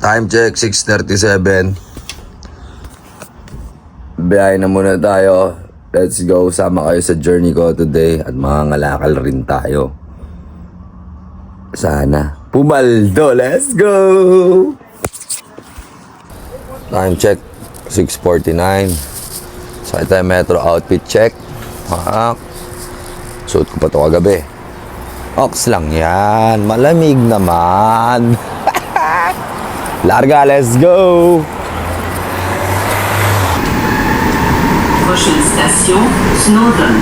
Time check, 6:37. Biyahe na muna tayo. Let's go. Sama kayo sa journey ko today. At mga ngalakal rin tayo. Sana. Pumaldo. Let's go! Time check, 6:49. Sakay tayo metro outfit check. Suot ko pa ito kagabi. Ox lang yan. Malamig naman. Larga, let's go! Prochaine station, Snowdon.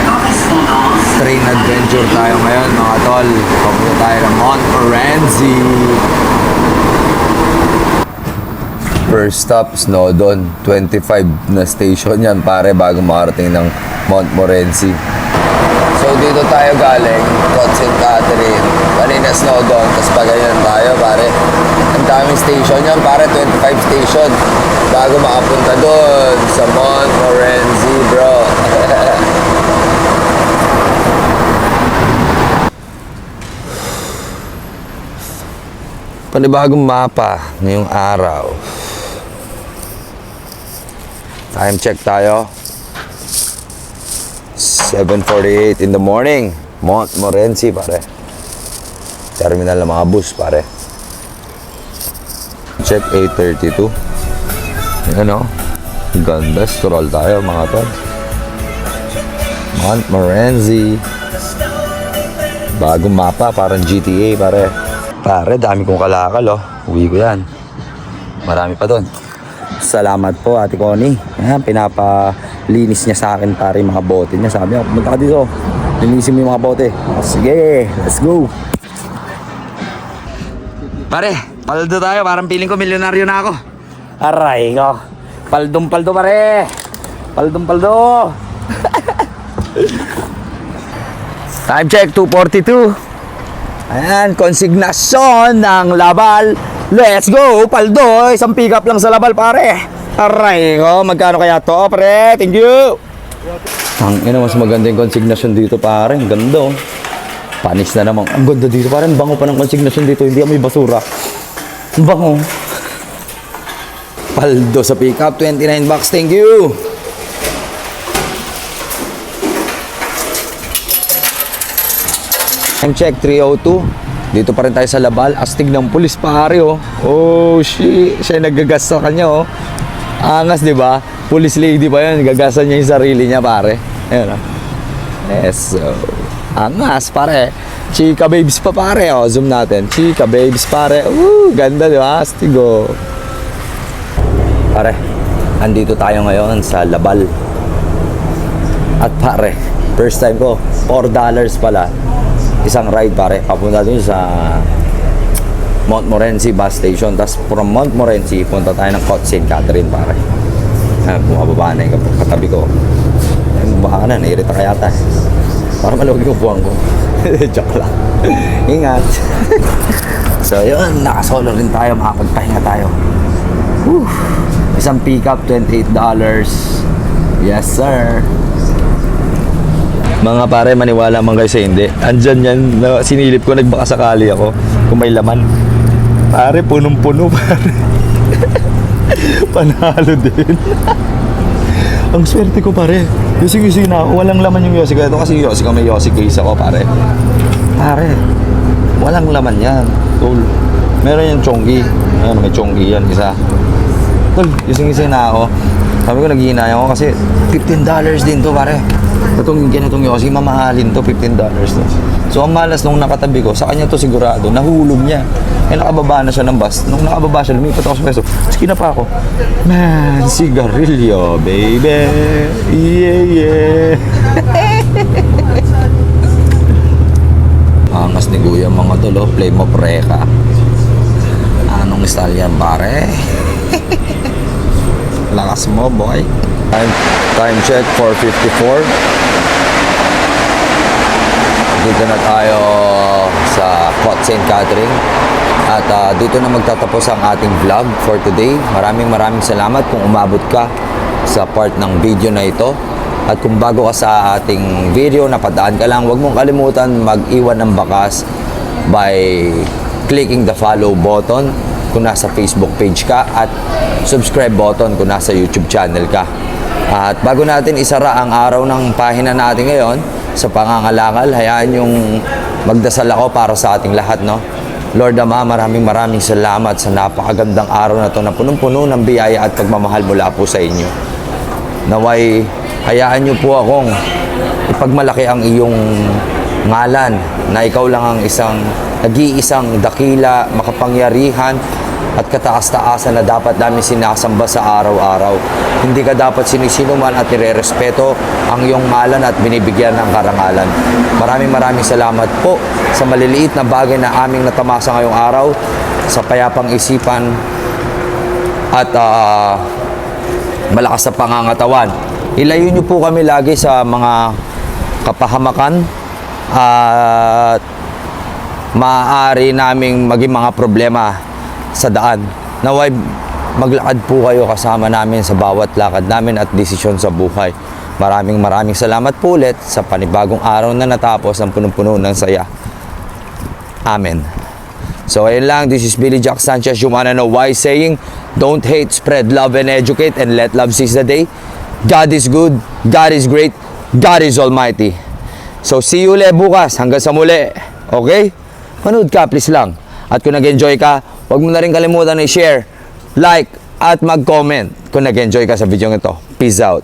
Correspondance. Train adventure tayo ngayon mga tol. Papunta tayo ng Montmorency. First stop, Snowdon. 25 na station yan pare bago makarating ng Montmorency. So dito tayo galing, Fort St. Catherine. Kanina Snowdon, tapos pa ganyan tayo pare. Ang daming station yan pare, 25 station. Bago makapunta doon sa Montmorency bro. Panibagong mapa ngayong araw. Time check tayo. 7:48 in the morning. Montmorency pare. Terminal ng mga bus pare. Check 8:32. Ayan o. Ganda. Stroll tayo mga tol. Montmorency. Bagong mapa. Parang GTA pare. Pare, dami kong kalakal oh. Uwi ko yan. Marami pa doon. Salamat po Ate Connie. Ayan, pinapalinis niya sa akin pare mga bote niya. Sabi niya, pumunta ka dito. Linisin mo yung mga bote. Sige, let's go. Pare, paldo tayo. Parang feeling ko milyonaryo na ako. Aray ko. Paldong-paldo pare. Paldong-paldo. Time check, 2:42. Ayan, konsignasyon ng Labal. Let's go, paldo. Isang pick up lang sa Labal, pare. Aray ko, magkano kaya to, pare? Thank you. Ang ina, mas maganda yung konsignasyon dito, pare. Ang ganda, oh. Panis na naman. Ang ganda dito, pare. Ang bango pa ng konsignasyon dito. Hindi may basura. Ang bango. Paldo sa pick up, 29 bucks. Thank you. Time check, 3:02. Dito pa rin tayo sa Labal. Astig ng pulis pare oh. Oh shit. Siya nagagas sa kanya oh. Angas di ba? Police lady pa yun. Gagasan niya yung sarili niya pare. Ayun oh. Yes so. Angas pare. Chika babes pa pare oh. Zoom natin. Chika babes pare. Ganda di ba? Astig oh. Pare. Andito tayo ngayon sa Labal. At pare. First time ko. $4 pala. Isang ride pare, papunta dun sa Montmorency bus station. Tapos from Montmorency, punta tayo ng Fort St. Catherine pare. Bumababa na yung katabi ko. Baka na, nairita ka yata. Para maluwag yung buwang ko. Joke lang. Ingat. So yun, nakasolo rin tayo, makapagpahinga tayo. Whew. Isang pick up, $28. Yes sir. Mga pare, maniwala man kayo sa hindi. Andyan yan, sinilip ko, nagbaka sakali ako kung may laman. Pare, punong-puno pare. Panalo din. Ang swerte ko pare. Yosing-yosing na ako. Walang laman yung Yossi. Ito kasi Yossi ko, may Yossi case ako pare. Pare, walang laman yan. Tol, meron yung chonggi. Ayan, may chonggi yan, isa. Tol, yosing-yosing na ako. Sabi ko, naghihinay ako kasi $15 din to pare. Itong ganitong Yossi, mamahalin to, $15 to. So ang malas nung nakatabi ko, sa kanya to sigurado, nahulog niya. Eh nakababa na siya ng bus. Nung nakababa siya, lumipat ako sa peso. Skin pa ako. Man, sigarilyo, baby. Yeah, yeah. Angas ni Kuya mga tolo, play mo preka. Anong style yan pare? Lakas mo boy. Time check, 4:54. Dito na tayo sa Fort St. Catherine. At dito na magtatapos ang ating vlog for today. Maraming salamat kung umabot ka sa part ng video na ito. At kung bago ka sa ating video, napadaan ka lang, huwag mong kalimutan mag-iwan ng bakas by clicking the follow button kung nasa Facebook page ka at subscribe button kung nasa YouTube channel ka. At bago natin isara ang araw ng pahina natin ngayon sa pangangalangal, hayaan yung magdasal ako para sa ating lahat, no? Lord Ama, maraming salamat sa napakagandang araw na to na punong-puno ng biyaya at pagmamahal mula po sa inyo. Naway, hayaan niyo po akong ipagmalaki ang iyong ngalan na ikaw lang ang nag-iisang dakila, makapangyarihan at kataas-taasan na dapat namin sinasamba sa araw-araw. Hindi ka dapat sinisinuman at irerespeto ang iyong ngalan at binibigyan ng karangalan. Maraming salamat po sa maliliit na bagay na aming natamasa ngayong araw, sa payapang isipan at malakas sa pangangatawan. Ilayo niyo po kami lagi sa mga kapahamakan at maaari naming maging mga problema sa daan. Naway maglakad po kayo kasama namin sa bawat lakad namin at desisyon sa buhay. Maraming salamat po ulit sa panibagong araw na natapos ng punong-puno ng saya. Amen. So ayun lang, this is Billy Jack Sanchez. You wanna know why saying, don't hate, spread love and educate, and let love seize the day. God is good, God is great, God is almighty. So see you ulit bukas, hanggang sa muli. Okay? Manood ka please lang. At kung nag-enjoy ka, huwag mo na rin kalimutan i-share, like, at mag-comment kung nag-enjoy ka sa video ito. Peace out.